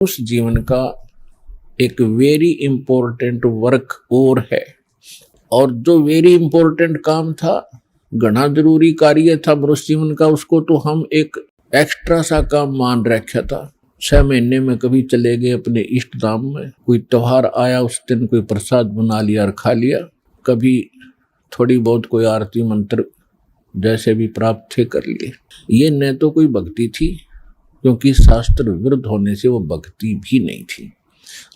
उस जीवन का एक वेरी इंपॉर्टेंट वर्क और है, और जो वेरी इंपॉर्टेंट काम था, घना जरूरी कार्य था मनुष्य जीवन का, उसको तो हम एक एक्स्ट्रा सा काम मान रखा था। 6 महीने में कभी चले गए अपने इष्ट धाम में, कोई त्योहार आया उस दिन कोई प्रसाद बना लिया और खा लिया, कभी थोड़ी बहुत कोई आरती मंत्र जैसे भी प्राप्त थे कर लिए। ये न तो कोई भक्ति थी, क्योंकि शास्त्र विरुद्ध होने से वो भक्ति भी नहीं थी,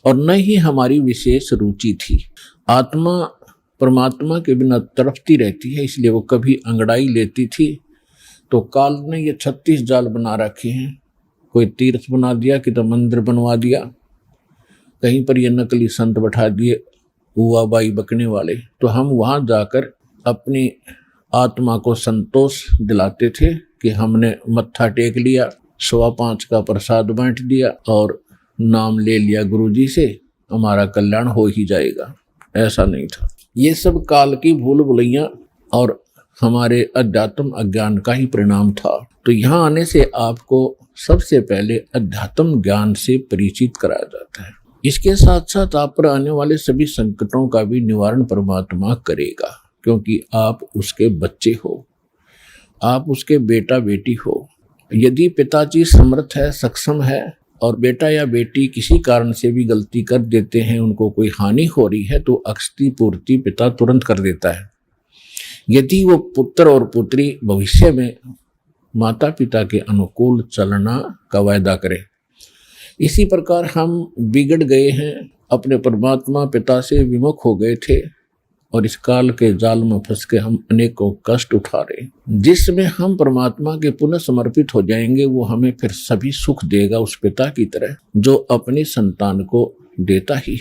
और न ही हमारी विशेष रुचि थी। आत्मा परमात्मा के बिना तड़पती रहती है, इसलिए वो कभी अंगड़ाई लेती थी तो काल ने ये 36 जाल बना रखे हैं। कोई तीर्थ बना दिया, कि तो मंदिर बनवा दिया, कहीं पर ये नकली संत बैठा दिए हुआ बाई बकने वाले, तो हम वहां जाकर अपनी आत्मा को संतोष दिलाते थे कि हमने मत्था टेक लिया, 5.25 का प्रसाद बांट दिया और नाम ले लिया गुरुजी से, हमारा कल्याण हो ही जाएगा। ऐसा नहीं था। ये सब काल की भूल भुलैया और हमारे अध्यात्म अज्ञान का ही परिणाम था। तो यहाँ आने से आपको सबसे पहले अध्यात्म ज्ञान से परिचित कराया जाता है। इसके साथ साथ आप पर आने वाले सभी संकटों का भी निवारण परमात्मा करेगा, क्योंकि आप उसके बच्चे हो, आप उसके बेटा बेटी हो। यदि पिताजी समर्थ है, सक्षम है, और बेटा या बेटी किसी कारण से भी गलती कर देते हैं, उनको कोई हानि हो रही है, तो अक्षति पूर्ति पिता तुरंत कर देता है। यदि वो पुत्र और पुत्री भविष्य में माता पिता के अनुकूल चलना का वायदा करे। इसी प्रकार हम बिगड़ गए हैं, अपने परमात्मा पिता से विमुख हो गए थे, और इस काल के जाल में फंस के हम अनेकों कष्ट उठा रहे। जिसमें हम परमात्मा के पुनः समर्पित हो जाएंगे, वो हमें फिर सभी सुख देगा, उस पिता की तरह जो अपनी संतान को देता ही।